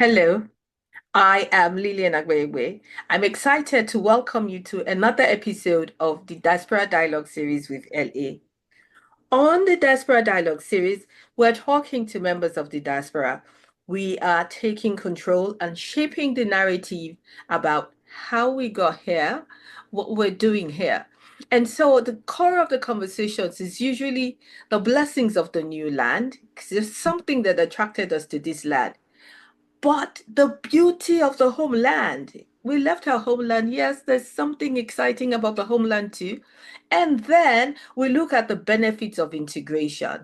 Hello, I am Lillian Agboli. I'm excited to welcome you to another episode of the Diaspora Dialogue series with LA. On the Diaspora Dialogue series, we're talking to members of the diaspora. We are taking control and shaping the narrative about how we got here, what we're doing here. And so the core of the conversations is usually the blessings of the new land, because there's something that attracted us to this land. But the beauty of the homeland, we left our homeland. Yes, there's something exciting about the homeland too. And then we look at the benefits of integration.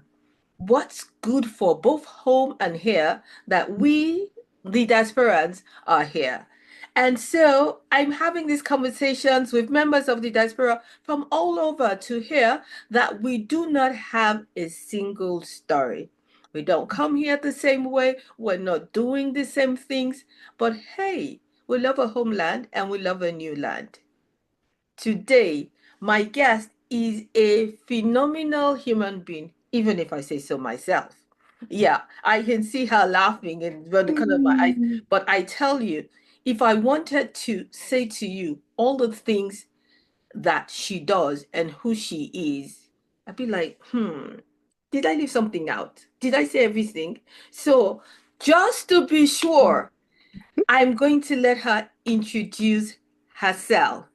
What's good for both home and here that we, the diasporans, are here. And so I'm having these conversations with members of the diaspora from all over to hear that we do not have a single story. We don't come here the same way. We're not doing the same things. But hey, we love a homeland and we love a new land. Today, my guest is a phenomenal human being, even if I say so myself. Yeah, I can see her laughing and run the corner of my eyes. Mm. But I tell you, if I wanted to say to you all the things that she does and who she is, I'd be like, did I leave something out? Did I say everything? So, just to be sure, I'm going to let her introduce herself.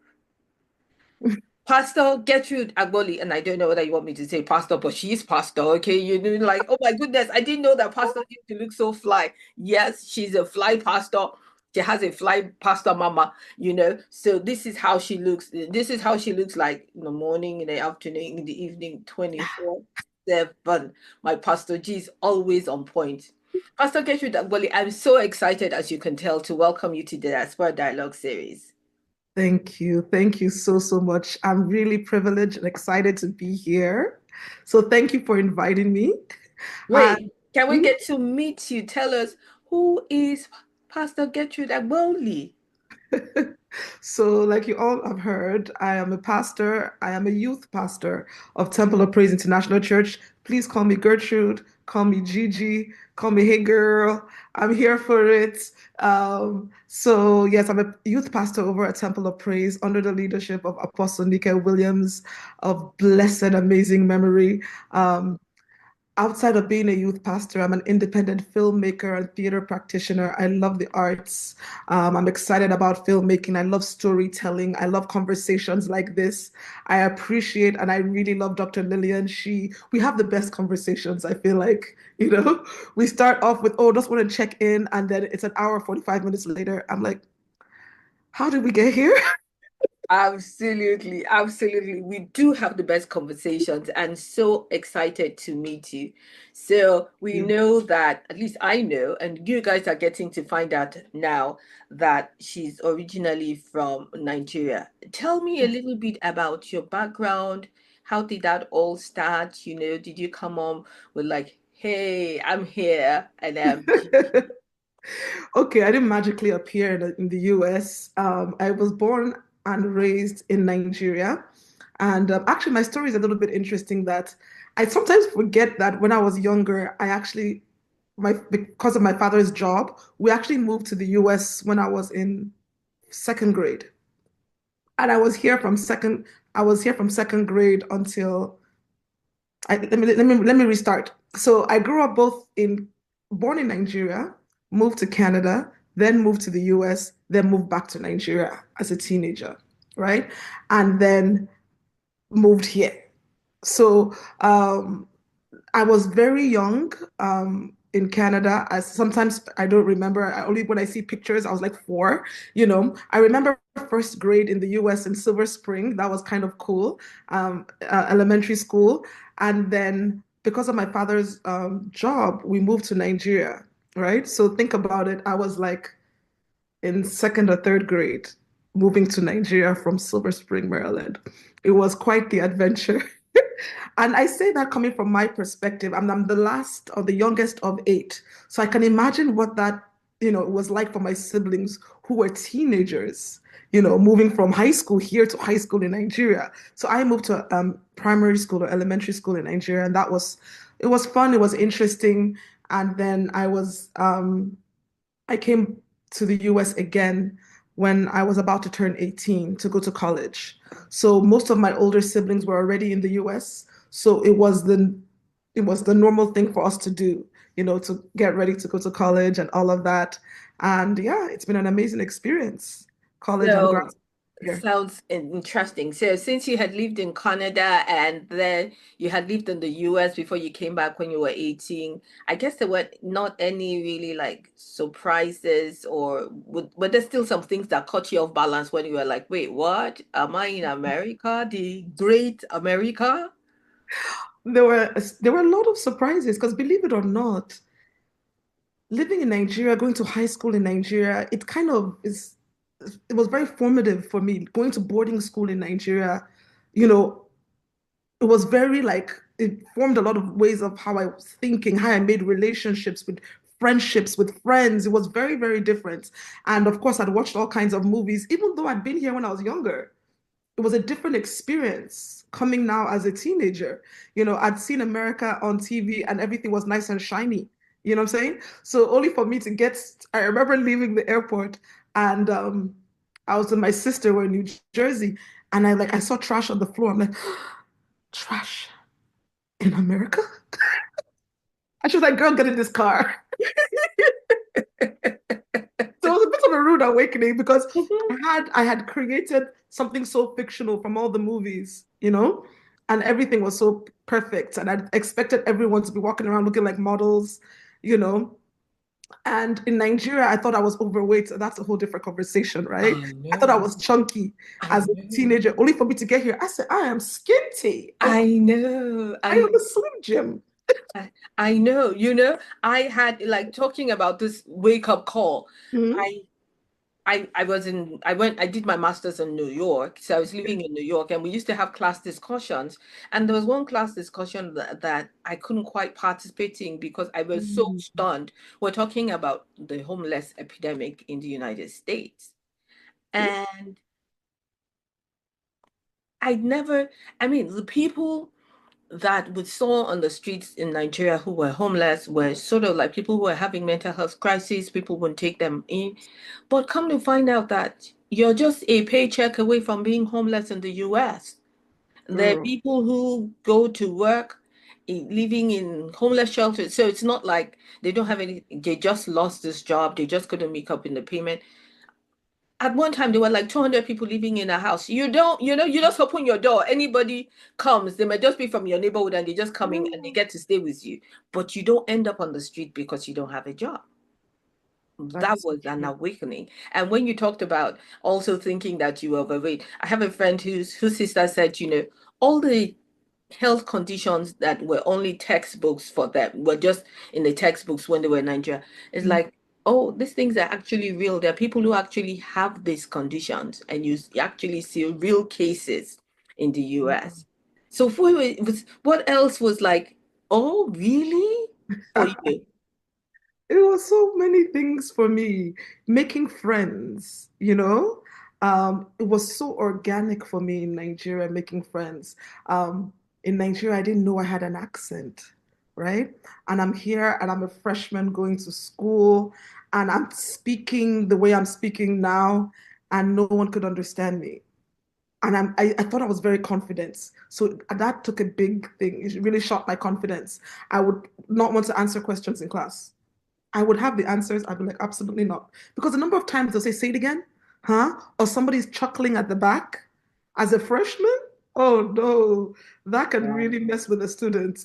Pastor Gertrude Agboli, and I don't know whether you want me to say pastor, but she is pastor, okay? You know, like, oh my goodness, I didn't know that pastor used to look so fly. Yes, she's a fly pastor. She has a fly pastor mama, you know. So this is how she looks. This is how she looks like in the morning, in the afternoon, in the evening, 24/7. My pastor G is always on point. Pastor Gertrude Agboli, I'm so excited, as you can tell, to welcome you to the Diaspora Dialogue series. Thank you. Thank you so, so much. I'm really privileged and excited to be here. So thank you for inviting me. And Great. Can we get to meet you? Tell us, who is Pastor Gertrude Agboli? so, like you all have heard, I am a pastor. I am a youth pastor of Temple of Praise International Church. Please call me Gertrude, call me Gigi, call me Hey Girl. I'm here for it. Yes, I'm a youth pastor over at Temple of Praise under the leadership of Apostle Nika Williams of blessed, amazing memory. Um, Outside of being a youth pastor, I'm an independent filmmaker and theater practitioner. I love the arts. I'm excited about filmmaking. I love storytelling. I love conversations like this. I appreciate and I really love Dr. Lillian. We have the best conversations, I feel like. We start off with, oh, just want to check in. And then it's an hour, 45 minutes later. I'm like, how did we get here? Absolutely, absolutely. We do have the best conversations and so excited to meet you. So we know that, at least I know, and you guys are getting to find out now that she's originally from Nigeria. Tell me a little bit about your background. How did that all start? You know, did you come on with like, hey, I'm here and Okay, I didn't magically appear in the US. I was born and raised in Nigeria. And actually, my story is a little bit interesting that I sometimes forget that when I was younger, because of my father's job, we actually moved to the US when I was in second grade. And I was here from second grade until let me restart. So I grew up born in Nigeria, moved to Canada, then moved to the US, then moved back to Nigeria as a teenager, right? And then moved here. So I was very young in Canada. Sometimes I don't remember. Only when I see pictures, I was like 4. I remember first grade in the US in Silver Spring. That was kind of cool. Elementary school, and then because of my father's job, we moved to Nigeria. Right. So think about it. I was like in second or third grade, moving to Nigeria from Silver Spring, Maryland. It was quite the adventure. And I say that coming from my perspective, I'm the last or the youngest of 8. So I can imagine what that, was like for my siblings who were teenagers, moving from high school here to high school in Nigeria. So I moved to primary school or elementary school in Nigeria, and it was fun, it was interesting. And then I was I came to the US again when I was about to turn 18 to go to college. So most of my older siblings were already in the US. So it was the normal thing for us to do, to get ready to go to college and all of that. And yeah, it's been an amazing experience, college and grad So school here. sounds interesting. So since you had lived in Canada and then you had lived in the US before you came back when you were 18, I guess there were not any really like surprises or were there still some things that caught you off balance when you were like, wait, what? Am I in America? The great America? There were a lot of surprises because believe it or not, living in Nigeria, going to high school in Nigeria, it was very formative for me. Going to boarding school in Nigeria, you know, it was very like it formed a lot of ways of how I was thinking, how I made relationships with friendships with friends. It was very, very different. And of course, I'd watched all kinds of movies, even though I'd been here when I was younger. It was a different experience coming now as a teenager. I'd seen America on TV and everything was nice and shiny. You know what I'm saying? So only for me to I remember leaving the airport and I was with my sister, we're in New Jersey, and I saw trash on the floor. I'm like, trash in America? And she was like, girl, get in this car. So it was a bit of a rude awakening because I had created something so fictional from all the movies, and everything was so perfect. And I expected everyone to be walking around looking like models, you know. And in Nigeria, I thought I was overweight. So that's a whole different conversation, right? I I thought I know. was chunky I as a know. teenager, only for me to get here. I said, I am skinty. I know. I am a Slim Jim. I know. I had like talking about this wake up call. Mhm. I I did my master's in New York. So I was living in New York and we used to have class discussions. And there was one class discussion that I couldn't quite participate in because I was so Mhm. stunned. We're talking about the homeless epidemic in the United States. Yeah. And I never, I mean, the people that we saw on the streets in Nigeria who were homeless were sort of like people who were having mental health crises, people wouldn't take them in. But come to find out that you're just a paycheck away from being homeless in the US. There are Girl. people who go to work living in homeless shelters. So it's not like they don't have any, they just lost this job, they just couldn't make up in the payment. At one time, there were like 200 people living in a house. You don't, you just open your door. Anybody comes, they may just be from your neighborhood and they just come in and they Mm, get to stay with you. But you don't end up on the street because you don't have a job. that That is so was an true. awakening. And when you talked about also thinking that you were overweight, I have a friend whose sister said, all the health conditions that were only textbooks for them were just in the textbooks when they were in Nigeria. It's Mm, like, oh, these things are actually real. There are people who actually have these conditions, and you actually see real cases in the mm. US. So what else was like, oh, really? For you? It was so many things for me. Making friends, it was so organic for me in Nigeria, making friends. In Nigeria, I didn't know I had an accent, right? And I'm here and I'm a freshman going to school and I'm speaking the way I'm speaking now, and no one could understand me. And I thought I was very confident. So that took a big thing. It really shot my confidence. I would not want to answer questions in class. I would have the answers. I'd be like, absolutely not. Because the number of times they'll say it again, huh? Or somebody's chuckling at the back as a freshman. Oh no, that can really mess with a student.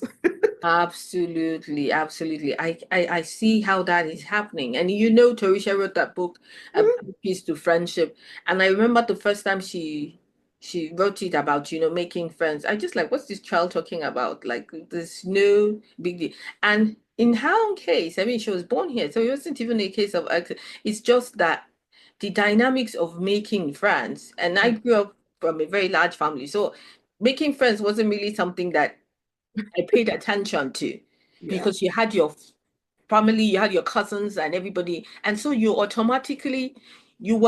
Absolutely, absolutely. I see how that is happening. And Torisha wrote that book, A Piece to Friendship. And I remember the first time she wrote it about, making friends. I just like, what's this child talking about? Like this no big deal. And in her own case, I mean, she was born here, so it wasn't even a case of accident. It's just that the dynamics of making friends, and I grew up from a very large family, so making friends wasn't really something that I paid attention to Yeah. because you had your family, you had your cousins and everybody. And so you were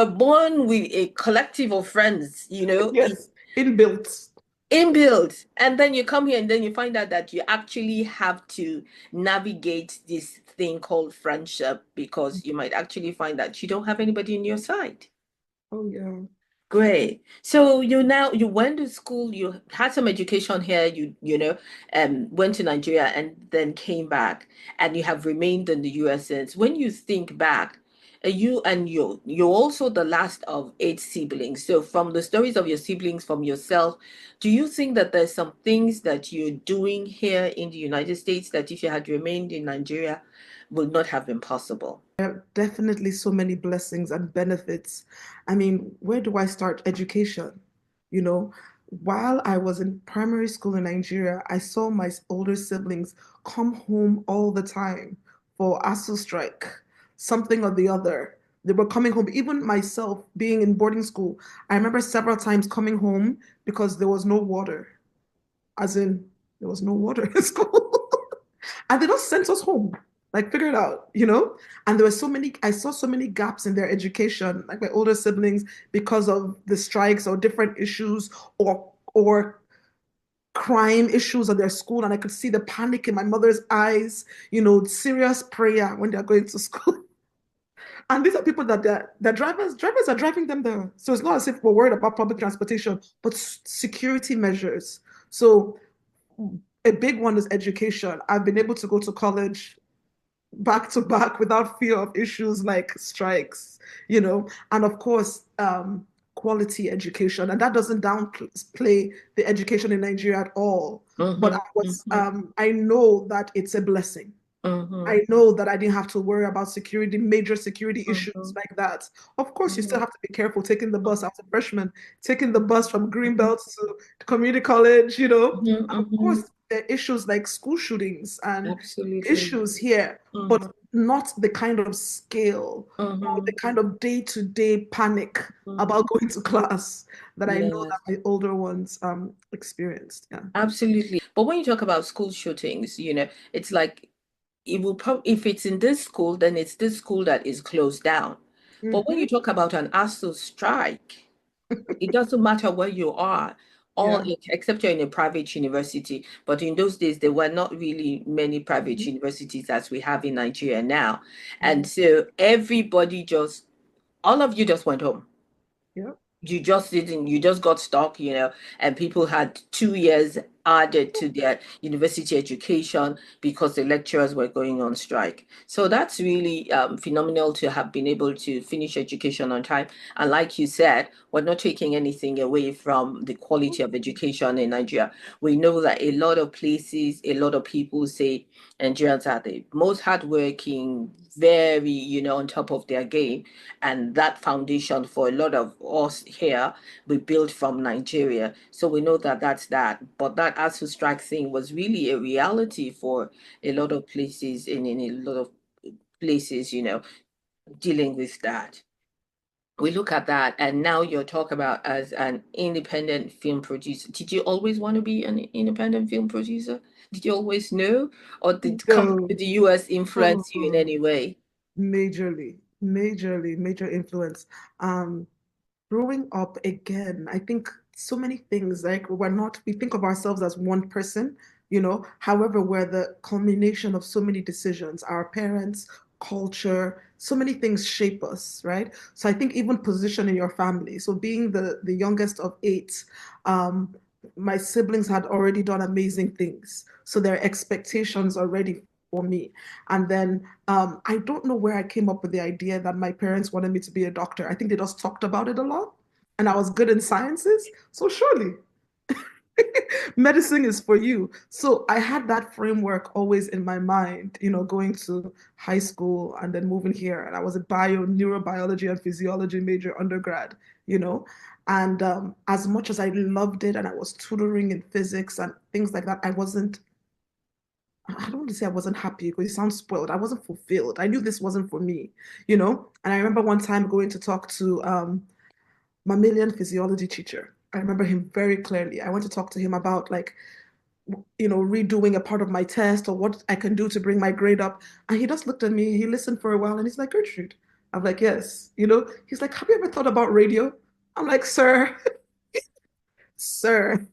born with a collective of friends, Yes. Inbuilt. inbuilt. And then you come here and then you find out that you actually have to navigate this thing called friendship because you might actually find that you don't have anybody on your side. Oh yeah. Great. So you went to school, you had some education here, went to Nigeria and then came back, and you have remained in the US since. When you think back, you're also the last of eight siblings. So from the stories of your siblings, from yourself, do you think that there's some things that you're doing here in the United States that if you had remained in Nigeria would not have been possible? Definitely so many blessings and benefits. I mean, where do I start? Education. You know, while I was in primary school in Nigeria, I saw my older siblings come home all the time for ASU strike, something or the other. They were coming home. Even myself being in boarding school, I remember several times coming home because there was no water, as in there was no water in school. And they just sent us home, like figure it out, you know? And there were so many, I saw so many gaps in their education, like my older siblings, because of the strikes or different issues or crime issues at their school. And I could see the panic in my mother's eyes, serious prayer when they're going to school. And these are people that the drivers are driving them there. So it's not as if we're worried about public transportation, but security measures. So a big one is education. I've been able to go to college back to back without fear of issues like strikes, and of course, quality education. And that doesn't downplay the education in Nigeria at all. But Mm-hmm, mm-hmm, I know that it's a blessing. mm-hmm, I know that I didn't have to worry about security, major security issues mm-hmm, like that. Of course, you still mm-hmm. have to be careful taking the bus as a freshman, taking the bus from Greenbelt to community college, Mhm, And of mhm. course, there are issues like school shootings and Absolutely. issues here, but Mhm, not the kind of scale or the mhm, kind of day-to-day panic mhm. about going to class that I know that Yes, my older ones experienced. Yeah. absolutely. But when you talk about school shootings, it's like it will probably if it's in this school, then it's this school that is closed down. But when Hmm. you talk about an ASU strike, it doesn't matter where you are, Yeah. except you're in a private university. But in those days, there were not really many private Mhm. universities as we have in Nigeria now. And Mhm. so all of you just went home. Yeah. You just got stuck, and people had 2 years added to their university education because the lecturers were going on strike. So that's really phenomenal to have been able to finish education on time. And like you said, we're not taking anything away from the quality of education in Nigeria. We know that a lot of places, a lot of people say Nigerians are the most hardworking, very, on top of their game, and that foundation for a lot of us here we built from Nigeria. So we know that that's that. But that ASU strike thing was really a reality for a lot of places in a lot of places, dealing with that. We look at that, and now you're talking about as an independent film producer. Did you always want to be an independent film producer? Did you always know, or did coming No. to the US Oh, influence you in any way? major influence. Um, Growing up again, I think so many things, like we think of ourselves as one person, however, we're the culmination of so many decisions. Our parents, culture, so many things shape us, right? So I think even position in your family. So being the youngest of eight, um, my siblings had already done amazing things. So their expectations already for me. And then I don't know where I came up with the idea that my parents wanted me to be a doctor. I think they just talked about it a lot, and I was good in sciences. So surely medicine is for you. So I had that framework always in my mind, going to high school and then moving here. And I was a neurobiology and physiology major undergrad, you know. And as much as I loved it and I was tutoring in physics and things like that, I don't want to say I wasn't happy because it sounds spoiled. I wasn't fulfilled. I knew this wasn't for me. And I remember one time going to talk to mammalian physiology teacher. I remember him very clearly. I went to talk to him about like, redoing a part of my test or what I can do to bring my grade up. And he just looked at me, he listened for a while, and he's like, Gertrude. I'm like, yes. He's like, have you ever thought about radio? I'm like, sir, sir.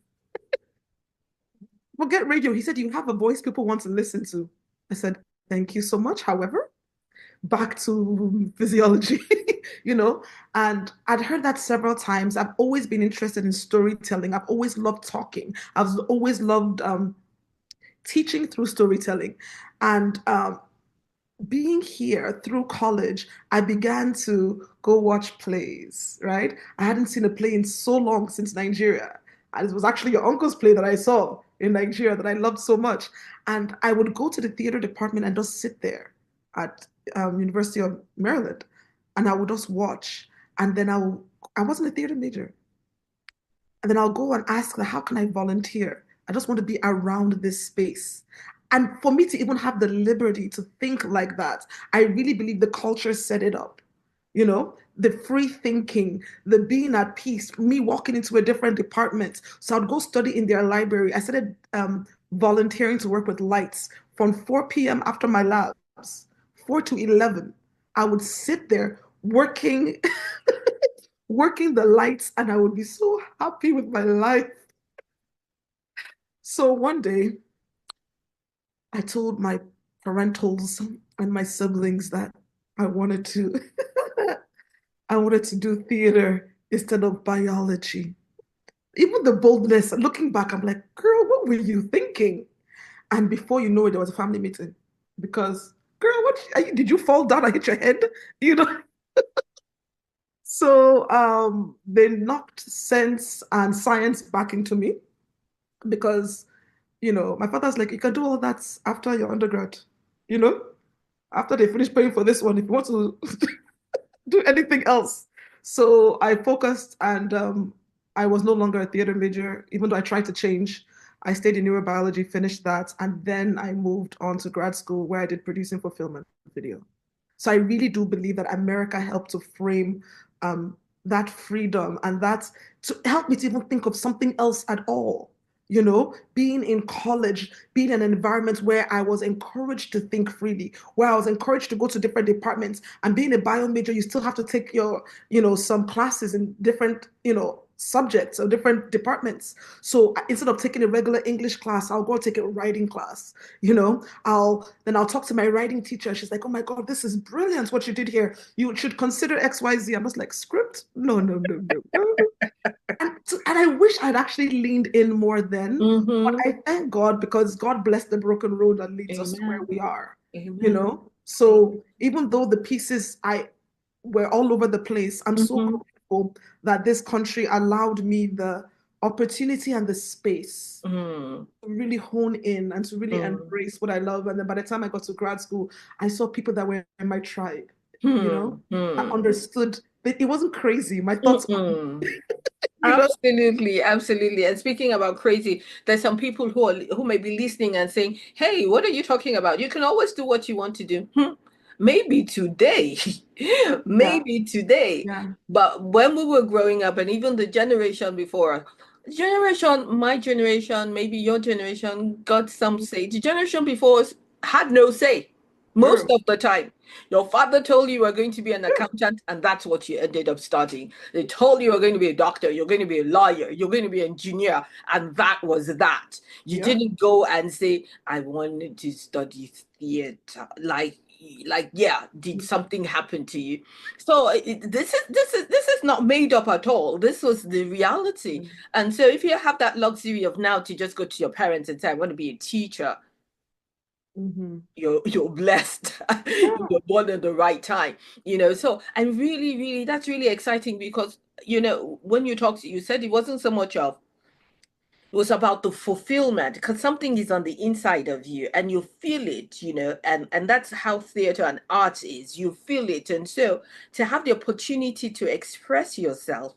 forget radio. He said, you have a voice people want to listen to. I said, thank you so much. However, back to physiology, you know, and I'd heard that several times. I've always been interested in storytelling. I've always loved talking. I've always loved teaching through storytelling. And being here through college, I began to go watch plays, right? I hadn't seen a play in so long since Nigeria. And it was actually your uncle's play that I saw in Nigeria that I loved so much. And I would go to the theater department and just sit there at University of Maryland, and I would just watch. And then I wasn't a theater major. And then I'll go and ask, how can I volunteer? I just want to be around this space. And for me to even have the liberty to think like that, I really believe the culture set it up. You know, the free thinking, the being at peace, me walking into a different department. So I'd go study in their library. I started volunteering to work with lights from 4 p.m. after my labs, 4 to 11. I would sit there working working the lights, and I would be so happy with my life. So one day I told my parentals and my siblings that I wanted to I wanted to do theater instead of biology. Even the boldness, looking back, I'm like, girl, what were you thinking? And before you know it, there was a family meeting because, girl, did you fall down and hit your head? You know? So they knocked sense and science back into me because, my father's like, you can do all that after your undergrad, you know, after they finish paying for this one, if you want to do anything else. So I focused, and I was no longer a theater major, even though I tried to change. I stayed in neurobiology, finished that, and then I moved on to grad school where I did producing for film and video. So I really do believe that America helped to frame that freedom, and that to help me to even think of something else at all. Being in college, being in an environment where I was encouraged to think freely, where I was encouraged to go to different departments. And being a bio major, you still have to take some classes in different, subjects or different departments. So instead of taking a regular English class, I'll go take a writing class. I'll talk to my writing teacher. She's like, "Oh my God, this is brilliant what you did here. You should consider XYZ." I'm just like, script? No, no, no, no, no. And I wish I'd actually leaned in more then. But Mm-hmm. I thank God because God blessed the broken road that leads us to where Amen. we are. Amen. So even though the pieces I were all over the place, I'm so Mm-hmm. grateful that this country allowed me the opportunity and the space Mm-hmm. to really hone in and to really embrace what I love. And then by the time I got to grad school, I saw people that were in my tribe, that Mm-hmm. understood that it wasn't crazy. My thoughts, Mm-hmm. you know, Absolutely, absolutely. And speaking about crazy, there's some people who may be listening and saying, "Hey, what are you talking about? You can always do what you want to do." Maybe today, yeah, maybe today. yeah. But when we were growing up, and even the generation before, my generation, maybe your generation got some say. The generation before us had no say most True. of the time. Your father told you were going to be an accountant, and that's what you ended up studying. They told you were going to be a doctor, you're going to be a lawyer, you're going to be an engineer, and that was that. You Yeah. didn't go and say, "I wanted to study theater." Yeah, did something happen to you? So this is not made up at all. This was the reality. And so if you have that luxury of now to just go to your parents and say, "I want to be a teacher," Mm-hmm. you're blessed. Yeah. You're born at the right time. So I'm really, really, that's really exciting because when you said it wasn't so much of, it was about the fulfillment because something is on the inside of you and you feel it, and that's how theater and art is. You feel it. And so to have the opportunity to express yourself,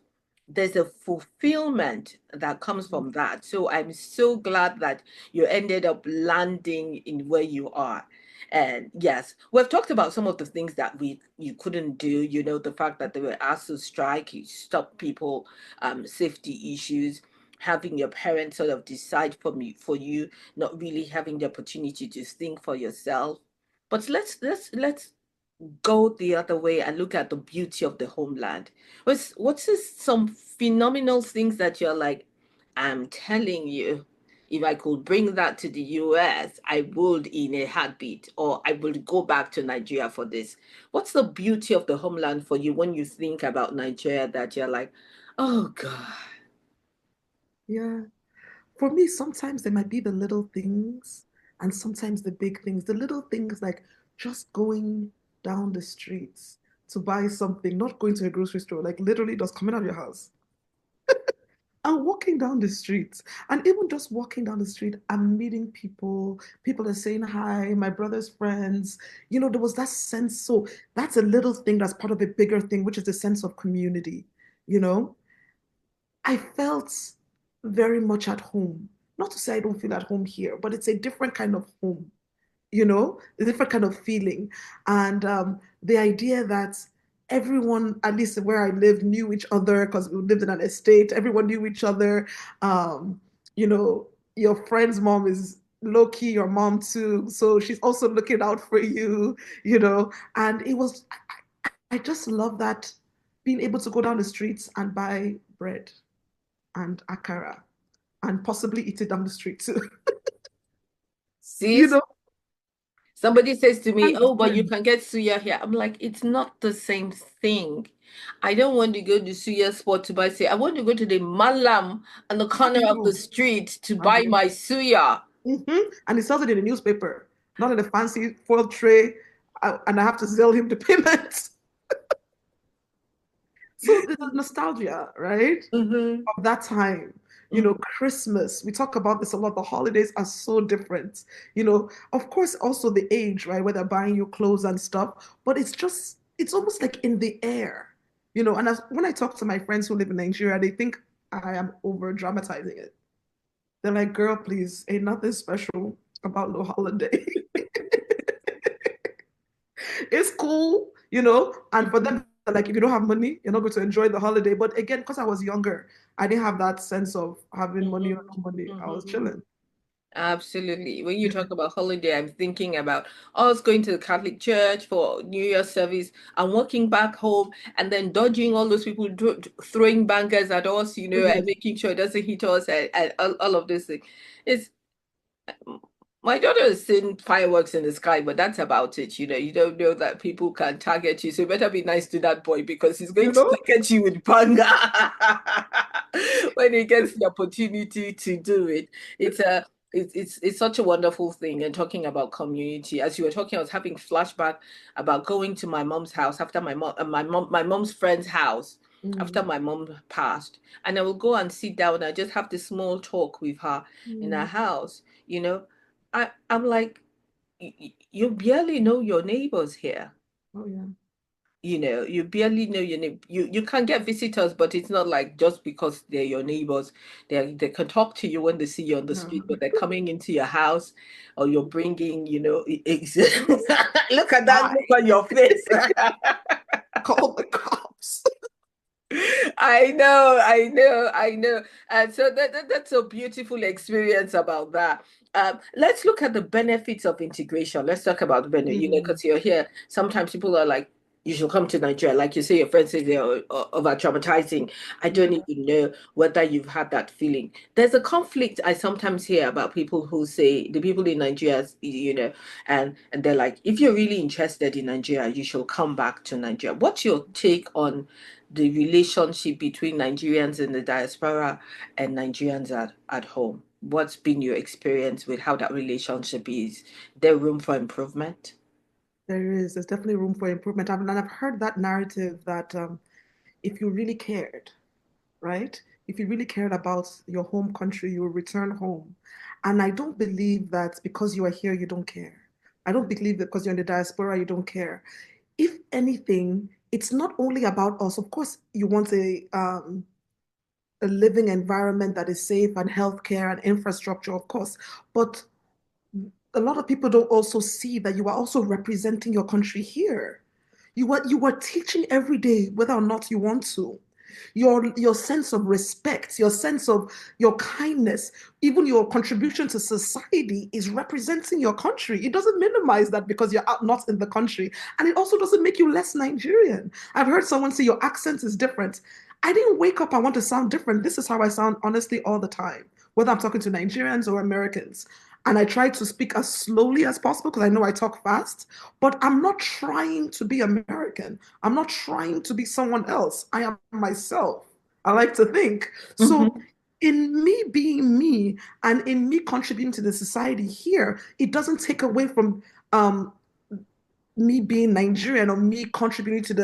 there's a fulfillment that comes from that. So I'm so glad that you ended up landing in where you are. And yes, we've talked about some of the things that you couldn't do, the fact that they were asked to strike, you stopped people, safety issues, having your parents sort of decide for you, not really having the opportunity to think for yourself. But let's go the other way and look at the beauty of the homeland. What's some phenomenal things that you're like, I'm telling you, if I could bring that to the US, I would in a heartbeat, or I would go back to Nigeria for this. What's the beauty of the homeland for you when you think about Nigeria that you're like, oh God? Yeah. For me, sometimes there might be the little things and sometimes the big things. The little things like just going down the streets to buy something, not going to a grocery store, like literally just coming out of your house and walking down the streets. And even just walking down the street and meeting people, people are saying hi, my brother's friends. There was that sense. So that's a little thing that's part of a bigger thing, which is the sense of community. You know, I felt very much at home. Not to say I don't feel at home here, but it's a different kind of home, a different kind of feeling. And the idea that everyone, at least where I lived, knew each other because we lived in an estate, everyone knew each other. Um, your friend's mom is low key your mom too. So she's also looking out for and I just love that being able to go down the streets and buy bread and akara and possibly eat it down the street too. See, you know, somebody says to me, and oh, but you bread. can get suya here. I'm like, it's not the same thing. I don't want to go to suya spot to buy say. I want to go to the malam on the I corner of the know. street to I buy know. my suya. And he sells it in the newspaper, not in a fancy foil tray, and I have to sell him the payment. So the nostalgia, right, Hmm. of that time. Christmas. We talk about this a lot. The holidays are so different. Of course, also the age, right, where they're buying you clothes and stuff. But it's almost like in the air. And when I talk to my friends who live in Nigeria, they think I am over dramatizing it. They're like, girl, please, ain't nothing special about no holiday. It's cool, and for them, like, if you don't have money, you're not going to enjoy the holiday. But again, because I was younger, I didn't have that sense of having money or Hmm. no money. I was Hmm. chilling. Absolutely. When you talk about holiday, I'm thinking about us going to the Catholic Church for New Year service and walking back home and then dodging all those people throwing bangers at us, Oh, and yes. making sure it doesn't hit us and all of this thing. It's my daughter has seen fireworks in the sky, but that's about it. You don't know that people can target you. So you better be nice to that boy because he's going You to know? target you with panga when he gets the opportunity to do it. It's a it's such a wonderful thing. And talking about community, as you were talking, I was having flashback about going to my mom's house after my mom's friend's house after Mm, my mom passed, and I will go and sit down and just have this small talk with her in her mm. house. I'm like, you barely know your neighbors here. Oh, yeah. You barely know your neighbor. You can get visitors, but it's not like just because they're your neighbors, they can talk to you when they see you on the street, but No. they're coming into your house or you're bringing, look at that look Hi. on your face. Call the cops. I know. And so that's a beautiful experience about that. Let's look at the benefits of integration. Let's talk about the benefit, Mm, because you're here. Sometimes people are like, you should come to Nigeria. Like you say, your friends say they're over traumatizing. I don't yeah. even know whether you've had that feeling. There's a conflict I sometimes hear about people who say the people in Nigeria, and they're like, if you're really interested in Nigeria, you should come back to Nigeria. What's your take on the relationship between Nigerians in the diaspora and Nigerians at home? What's been your experience with how that relationship is? There room for improvement? There's definitely room for improvement. And I've heard that narrative that if you really cared, right? If you really cared about your home country, you will return home. And I don't believe that because you are here, you don't care. I don't believe that because you're in the diaspora, you don't care. If anything, it's not only about us. Of course, you want a living environment that is safe and healthcare and infrastructure, of course. But a lot of people don't also see that you are also representing your country here. You are teaching every day, whether or not you want to. Your sense of respect, your sense of your kindness, even your contribution to society is representing your country. It doesn't minimize that because you're out not in the country. And it also doesn't make you less Nigerian. I've heard someone say your accent is different. I didn't wake up, I want to sound different. This is how I sound honestly all the time. whether I'm talking to Nigerians or Americans. And I try to speak as slowly as possible because I know I talk fast, but I'm not trying to be American. I'm not trying to be someone else. I am myself. I like to think. So, Hmm. in me being me and in me contributing to the society here, it doesn't take away from um, me being Nigerian or me contributing to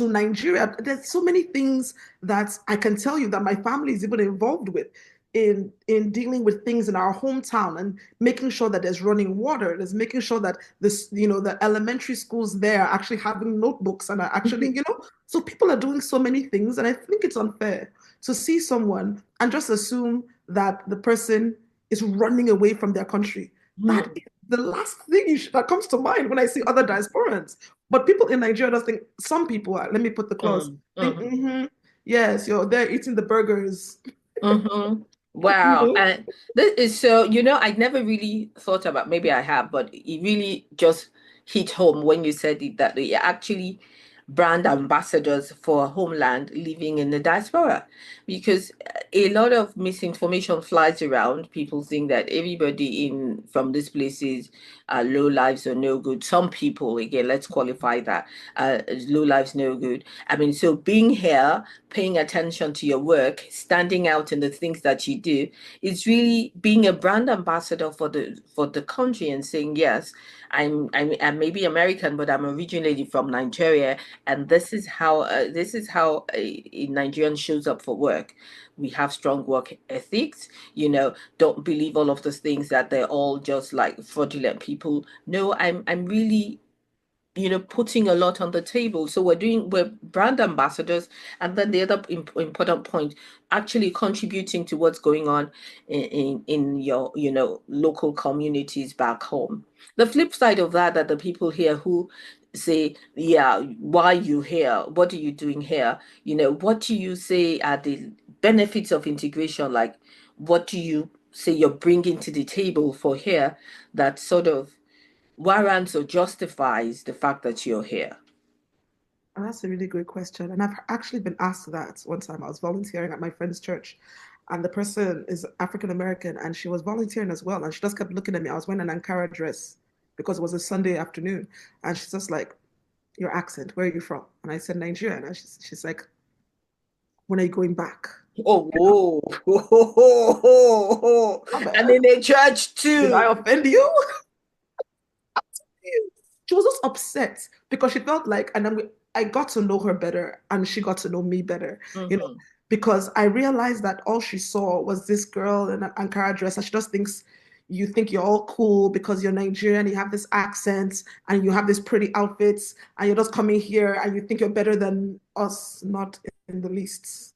Nigeria. There's so many things that I can tell you that my family is even involved with in dealing with things in our hometown and making sure that there's running water. There's making sure that this, the elementary schools there are actually having notebooks and are actually, Hmm. so people are doing so many things, and I think it's unfair to see someone and just assume that the person is running away from their country. That Hmm. is the last thing that comes to mind when I see other diasporans. But people in Nigeria just think, some people are, let me put the clause, Hmm. think, Hmm. yes, you're there eating the burgers. Hmm. You Wow. know? And this is so, I never really thought about, maybe I have, but it really just hit home when you said it that they are actually brand ambassadors for a homeland living in the diaspora. Because a lot of misinformation flies around. People think that everybody in from these places are low lives or no good. Some people, again, let's qualify that, low lives, no good. I mean, so being here, paying attention to your work, standing out in the things that you do, is really being a brand ambassador for the country and saying, yes, I'm maybe American, but I'm originally from Nigeria, and this is how a Nigerian shows up for work. We have strong work ethics. Don't believe all of those things that they're all just like fraudulent people. No, I'm really putting a lot on the table. So we're brand ambassadors. And then the other important point, actually contributing to what's going on in your, local communities back home. The flip side of that, that the people here who say, yeah, why are you here? What are you doing here? What do you say are the benefits of integration? Like, what do you say you're bringing to the table for here that sort of warrants or justifies the fact that you're here? And that's a really great question. And I've actually been asked that one time. I was volunteering at my friend's church, and the person is African American, and she was volunteering as well. And she just kept looking at me. I was wearing an Ankara dress because it was a Sunday afternoon. And she's just like, your accent, where are you from? And I said, Nigeria. And she's like, when are you going back? Oh, whoa. My And bad. in a church Did I too. offend you? She was just upset because she felt like, and then I got to know her better and she got to know me better, you know, Hmm. because I realized that all she saw was this girl in an Ankara dress and she just thinks you think you're all cool because you're Nigerian, you have this accent and you have these pretty outfits and you're just coming here and you think you're better than us, not in the least.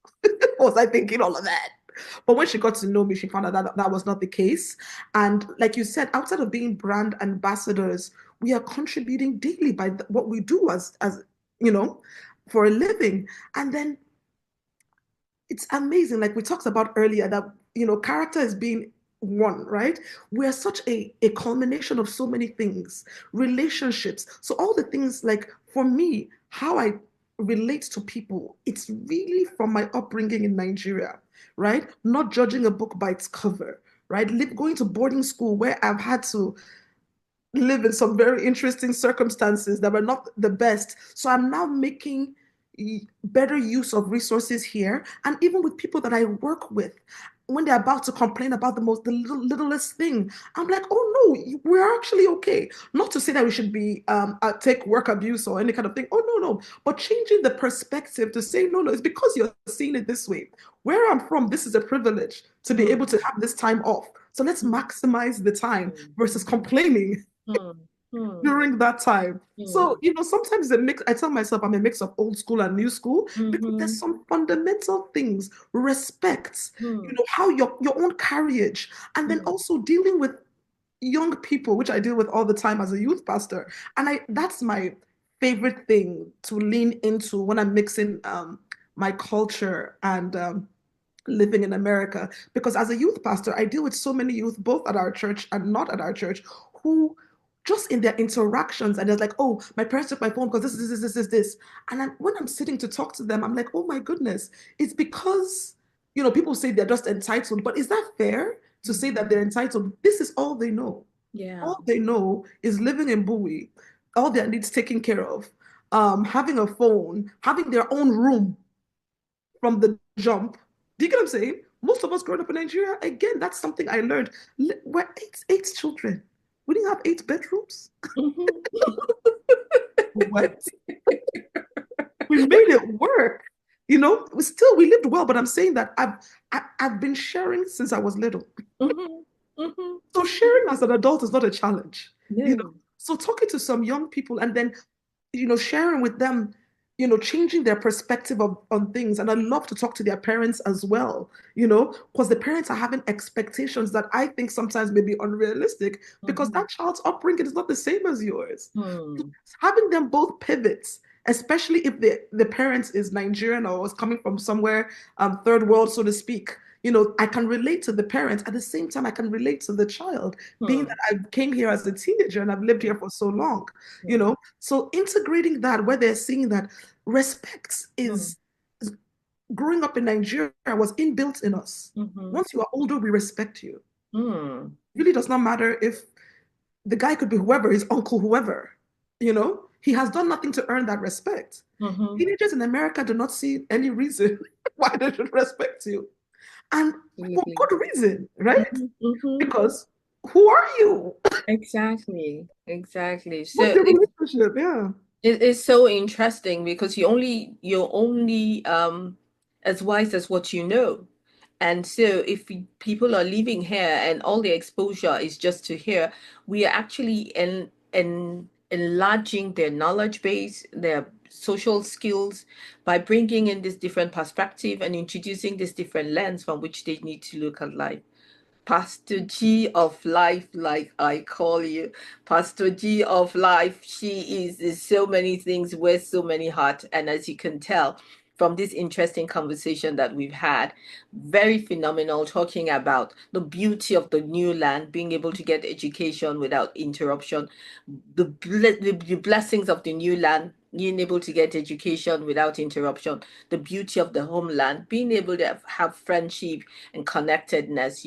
Was I thinking all of that? But when she got to know me, she found out that that was not the case. And like you said, outside of being brand ambassadors, we are contributing daily by what we do as you know for a living. And then it's amazing, like we talked about earlier, that character is being one, right? We are such a culmination of so many things, relationships, so all the things, like for me, how I relate to people, it's really from my upbringing in Nigeria, right? Not judging a book by its cover, right? Going to boarding school where I've had to live in some very interesting circumstances that were not the best. So I'm now making better use of resources here. And even with people that I work with, when they're about to complain about the littlest thing, I'm like, oh no, we're actually okay. Not to say that we should be take work abuse or any kind of thing. Oh no. But changing the perspective to say, no, it's because you're seeing it this way. Where I'm from, this is a privilege to be able to have this time off. So let's maximize the time versus complaining during that time. So, sometimes a mix, I tell myself I'm a mix of old school and new school because there's some fundamental things, respect, how your own carriage, and then also dealing with young people, which I deal with all the time as a youth pastor. And that's my favorite thing to lean into when I'm mixing my culture and living in America. Because as a youth pastor, I deal with so many youth, both at our church and not at our church, who just in their interactions, and they're like, oh, my parents took my phone because this. And when I'm sitting to talk to them, I'm like, oh my goodness, it's because people say they're just entitled, but is that fair to say that Mhm. they're entitled? This is all they know. Yeah. All they know is living in Bowie, all their needs taken care of, having a phone, having their own room from the jump. Do you get what I'm saying? Most of us growing up in Nigeria, again, that's something I learned. We're eight children. We didn't have 8 bedrooms. Mhm. What? We made it work. We lived well, but I'm saying that I've been sharing since I was little. Mhm. Mhm. So sharing as an adult is not a challenge, you know. No. So talking to some young people and then, sharing with them, changing their perspective on things. And I love to talk to their parents as well, because the parents are having expectations that I think sometimes may be unrealistic because Mhm. that child's upbringing is not the same as yours. Hmm. Having them both pivots, especially if the parent is Nigerian or is coming from somewhere third world, so to speak. I can relate to the parent. At the same time, I can relate to the child, being Hmm. that I came here as a teenager and I've lived here for so long. you Hmm. know. So integrating that where they're seeing that respect Hmm. is growing up in Nigeria was inbuilt in us. Mhm. Once you are older, we respect you. Hmm. It really does not matter if the guy could be whoever, his uncle, whoever. He has done nothing to earn that respect. Mhm. Teenagers in America do not see any reason why they should respect you. And for Absolutely. good reason, right? Mhm. Mhm. Because who are you? Exactly. Exactly. What's So your relationship? Yeah. it is so interesting because you're only as wise as what you know. And so if people are living here and all the exposure is just to here, we are actually in enlarging their knowledge base, their social skills by bringing in this different perspective and introducing this different lens from which they need to look at life. Pastor G of life, like I call you. Pastor G of life. She is so many things, wears so many hats. And as you can tell from this interesting conversation that we've had, very phenomenal, talking about the beauty of the new land, being able to get education without interruption, the blessings of the new land, being able to get education without interruption, the beauty of the homeland, being able to have friendship and connectedness,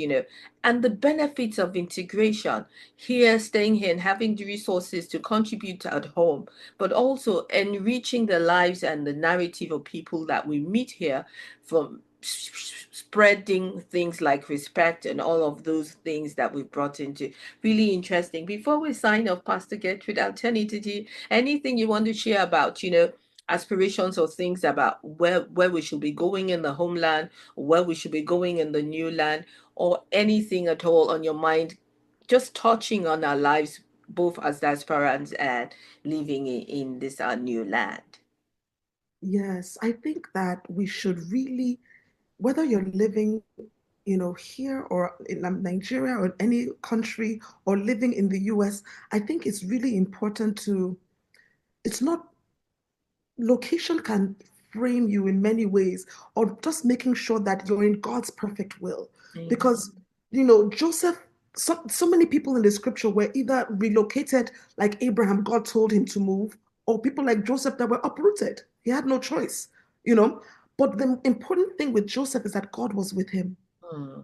and the benefits of integration here, staying here and having the resources to contribute at home, but also enriching the lives and the narrative of people that we meet here from spreading things like respect and all of those things that we brought into. Really interesting. Before we sign off, Pastor Gertrude, I'll turn it to you. Anything you want to share about, aspirations or things about where we should be going in the homeland, where we should be going in the new land, or anything at all on your mind, just touching on our lives, both as diasporans and living in this our new land. Yes, I think that we should really, whether you're living, here or in Nigeria or any country or living in the US, I think it's really important it's not, location can frame you in many ways, or just making sure that you're in God's perfect will. Because, Amen. Joseph, so many people in the scripture were either relocated like Abraham, God told him to move, or people like Joseph that were uprooted. He had no choice, you know. But the important thing with Joseph is that God was with him. Hmm.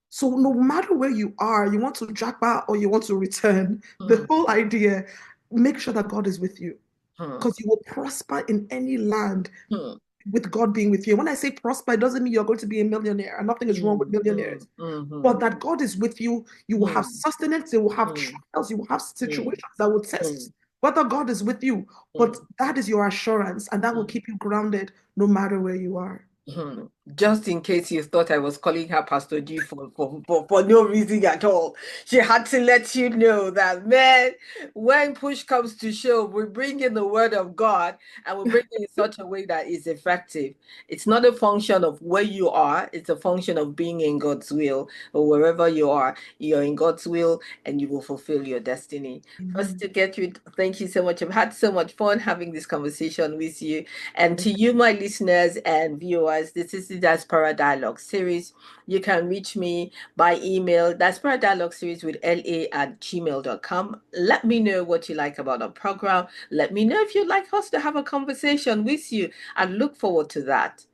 So no matter where you are, you want to japa or you want to return, the Hmm. whole idea, make sure that God is with you Hmm. because you will prosper in any land Hmm. with God being with you. When I say prosper, it doesn't mean you're going to be a millionaire, and nothing is wrong with Hmm. millionaires. Hmm. But Hmm. that God is with you, you will have Hmm. sustenance, you will have Hmm. trials, you will have Hmm. situations that will Hmm. test whether God is with you. But Hmm. that is your assurance, and that will Hmm. keep you grounded no matter where you are. Hmm. Just in case you thought I was calling her Pastor G for no reason at all. She had to let you know that, man, when push comes to shove, we bring in the word of God and we bring it in such a way that is effective. It's not a function of where you are, it's a function of being in God's will. Or wherever you are, you're in God's will and you will fulfill your destiny. First, Amen. to get you, thank you so much. I've had so much fun having this conversation with you. And to you, my listeners and viewers, this is the Diaspora Dialogue series. You can reach me by email, Diaspora Dialogue series with la@gmail.com. Let me know what you like about our program. Let me know if you'd like us to have a conversation with you. I look forward to that.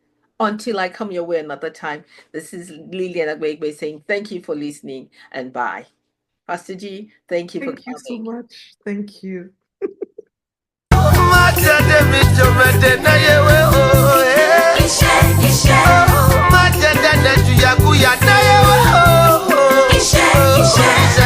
Until I come your way another time, this is Lillian Agbegbe saying thank you for listening and bye. Pastor G, thank you for Thank you so coming. much. Thank you. Ishe,